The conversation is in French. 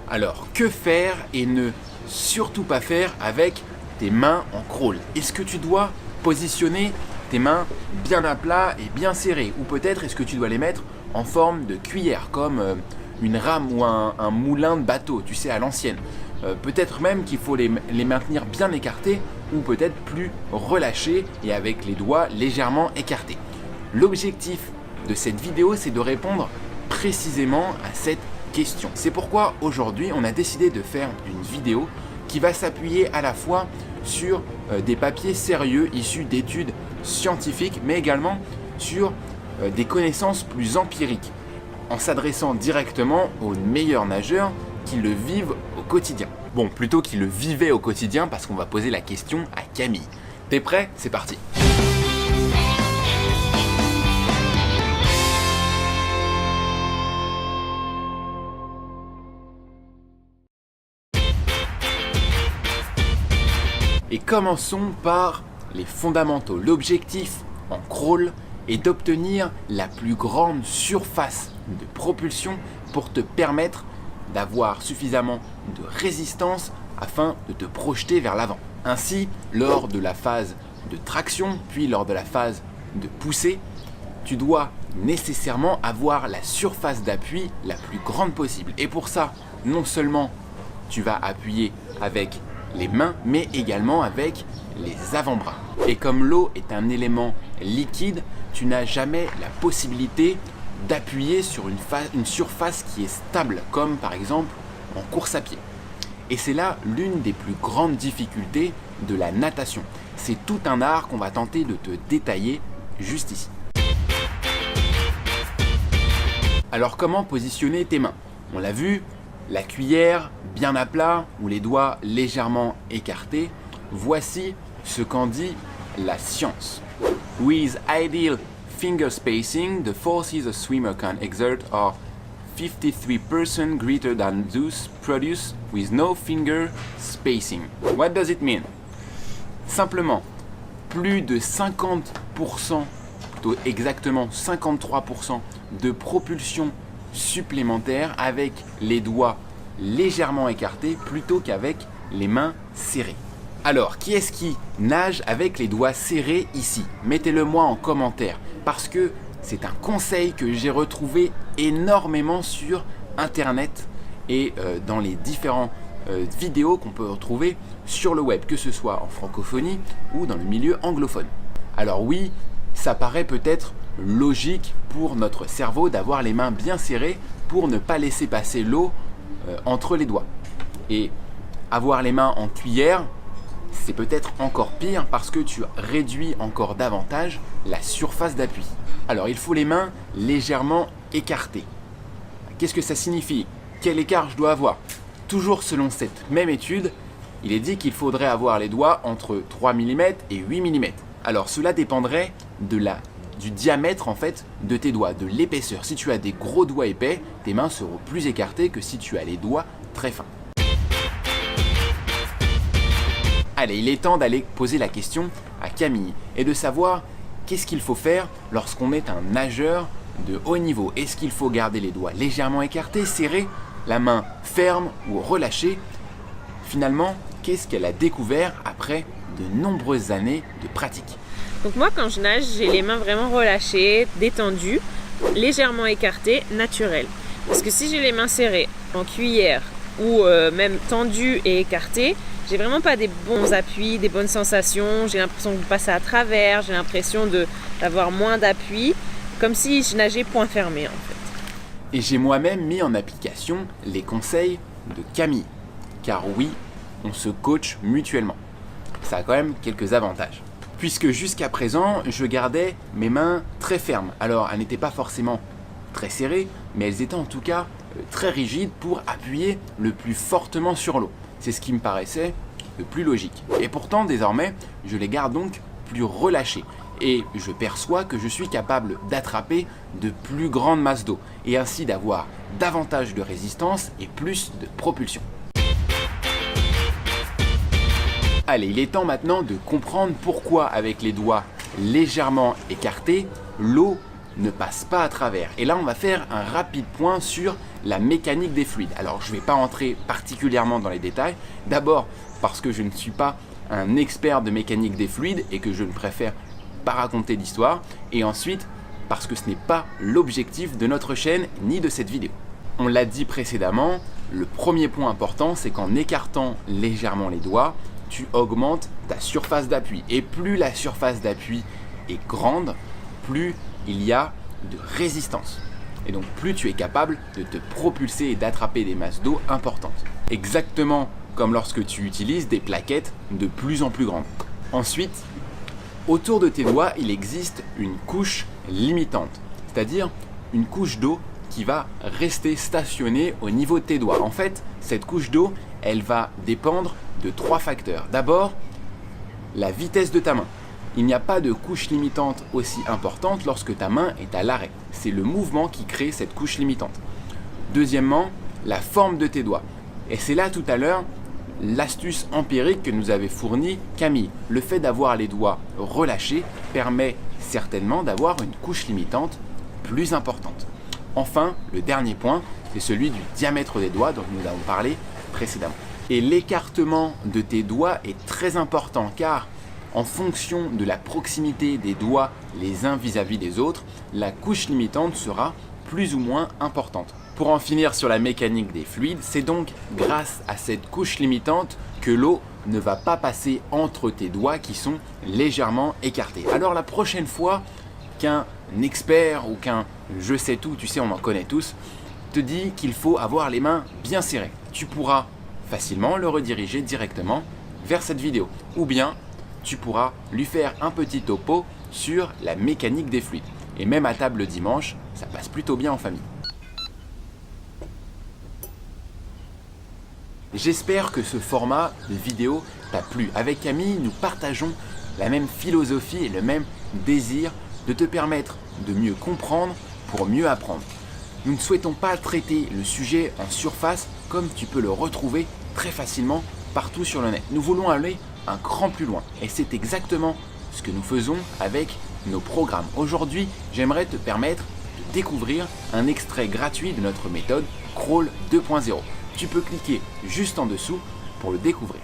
Alors, que faire et ne surtout pas faire avec tes mains en crawl? Est-ce que tu dois positionner tes mains bien à plat et bien serrées? Ou peut-être est-ce que tu dois les mettre en forme de cuillère, comme une rame ou un moulin de bateau, tu sais, à l'ancienne? Peut-être même qu'il faut les maintenir bien écartés ou peut-être plus relâchés et avec les doigts légèrement écartés. L'objectif de cette vidéo, c'est de répondre précisément à cette question. C'est pourquoi aujourd'hui, on a décidé de faire une vidéo qui va s'appuyer à la fois sur des papiers sérieux issus d'études scientifiques, mais également sur des connaissances plus empiriques, en s'adressant directement aux meilleurs nageurs qui le vivent au quotidien. Bon, plutôt qui le vivaient au quotidien, parce qu'on va poser la question à Camille. T'es prêt? C'est parti! Et commençons par les fondamentaux. L'objectif en crawl est d'obtenir la plus grande surface de propulsion pour te permettre d'avoir suffisamment de résistance afin de te projeter vers l'avant. Ainsi, lors de la phase de traction, puis lors de la phase de poussée, tu dois nécessairement avoir la surface d'appui la plus grande possible. Et pour ça, non seulement tu vas appuyer avec les mains, mais également avec les avant-bras. Et comme l'eau est un élément liquide, tu n'as jamais la possibilité d'appuyer sur une surface qui est stable, comme par exemple en course à pied. Et c'est là l'une des plus grandes difficultés de la natation. C'est tout un art qu'on va tenter de te détailler juste ici. Alors comment positionner tes mains? On l'a vu, la cuillère bien à plat ou les doigts légèrement écartés. Voici ce qu'en dit la science. With ideal finger spacing, the forces a swimmer can exert are 53% greater than those produced with no finger spacing. What does it mean? Simplement, plus de 50%, plutôt exactement 53% de propulsion supplémentaire avec les doigts légèrement écartés plutôt qu'avec les mains serrées. Alors, qui est-ce qui nage avec les doigts serrés ici? Mettez-le moi en commentaire parce que c'est un conseil que j'ai retrouvé énormément sur internet et dans les différentes vidéos qu'on peut retrouver sur le web, que ce soit en francophonie ou dans le milieu anglophone. Alors oui, ça paraît peut-être logique pour notre cerveau d'avoir les mains bien serrées pour ne pas laisser passer l'eau entre les doigts. Et avoir les mains en cuillère, c'est peut-être encore pire parce que tu réduis encore davantage la surface d'appui. Alors il faut les mains légèrement écartées. Qu'est-ce que ça signifie? Quel écart je dois avoir? Toujours selon cette même étude, il est dit qu'il faudrait avoir les doigts entre 3 mm et 8 mm. Alors cela dépendrait du diamètre en fait de tes doigts, de l'épaisseur. Si tu as des gros doigts épais, tes mains seront plus écartées que si tu as les doigts très fins. Allez, il est temps d'aller poser la question à Camille et de savoir qu'est-ce qu'il faut faire lorsqu'on est un nageur de haut niveau. Est-ce qu'il faut garder les doigts légèrement écartés, serrés, la main ferme ou relâchée? Finalement, qu'est-ce qu'elle a découvert après de nombreuses années de pratique? Donc moi quand je nage, j'ai les mains vraiment relâchées, détendues, légèrement écartées, naturelles. Parce que si j'ai les mains serrées en cuillère ou même tendues et écartées, j'ai vraiment pas des bons appuis, des bonnes sensations, j'ai l'impression de passer à travers, j'ai l'impression d'avoir moins d'appui, comme si je nageais point fermé en fait. Et j'ai moi-même mis en application les conseils de Camille, car oui, on se coach mutuellement. Ça a quand même quelques avantages. Puisque jusqu'à présent, je gardais mes mains très fermes. Alors, elles n'étaient pas forcément très serrées, mais elles étaient en tout cas très rigides pour appuyer le plus fortement sur l'eau. C'est ce qui me paraissait le plus logique. Et pourtant, désormais, je les garde donc plus relâchées. Et je perçois que je suis capable d'attraper de plus grandes masses d'eau et ainsi d'avoir davantage de résistance et plus de propulsion. Allez, il est temps maintenant de comprendre pourquoi avec les doigts légèrement écartés, l'eau ne passe pas à travers. Et là, on va faire un rapide point sur la mécanique des fluides. Alors je ne vais pas entrer particulièrement dans les détails, d'abord parce que je ne suis pas un expert de mécanique des fluides et que je ne préfère pas raconter d'histoire, et ensuite parce que ce n'est pas l'objectif de notre chaîne ni de cette vidéo. On l'a dit précédemment, le premier point important, c'est qu'en écartant légèrement les doigts, tu augmentes ta surface d'appui. Et plus la surface d'appui est grande, plus il y a de résistance. Et donc plus tu es capable de te propulser et d'attraper des masses d'eau importantes. Exactement comme lorsque tu utilises des plaquettes de plus en plus grandes. Ensuite, autour de tes doigts, il existe une couche limitante, c'est-à-dire une couche d'eau qui va rester stationnée au niveau de tes doigts. En fait, cette couche d'eau, elle va dépendre de 3 facteurs. D'abord, la vitesse de ta main. Il n'y a pas de couche limitante aussi importante lorsque ta main est à l'arrêt. C'est le mouvement qui crée cette couche limitante. Deuxièmement, la forme de tes doigts. Et c'est là tout à l'heure l'astuce empirique que nous avait fournie Camille. Le fait d'avoir les doigts relâchés permet certainement d'avoir une couche limitante plus importante. Enfin, le dernier point, c'est celui du diamètre des doigts dont nous avons parlé précédemment. Et l'écartement de tes doigts est très important car en fonction de la proximité des doigts les uns vis-à-vis des autres, la couche limitante sera plus ou moins importante. Pour en finir sur la mécanique des fluides, c'est donc grâce à cette couche limitante que l'eau ne va pas passer entre tes doigts qui sont légèrement écartés. Alors la prochaine fois qu'un expert ou qu'un je sais tout, tu sais on en connaît tous, te dit qu'il faut avoir les mains bien serrées, tu pourras facilement le rediriger directement vers cette vidéo. Ou bien tu pourras lui faire un petit topo sur la mécanique des fluides. Et même à table le dimanche, ça passe plutôt bien en famille. J'espère que ce format de vidéo t'a plu. Avec Camille, nous partageons la même philosophie et le même désir de te permettre de mieux comprendre pour mieux apprendre. Nous ne souhaitons pas traiter le sujet en surface comme tu peux le retrouver très facilement partout sur le net. Nous voulons aller un cran plus loin et c'est exactement ce que nous faisons avec nos programmes. Aujourd'hui, j'aimerais te permettre de découvrir un extrait gratuit de notre méthode Crawl 2.0. Tu peux cliquer juste en dessous pour le découvrir.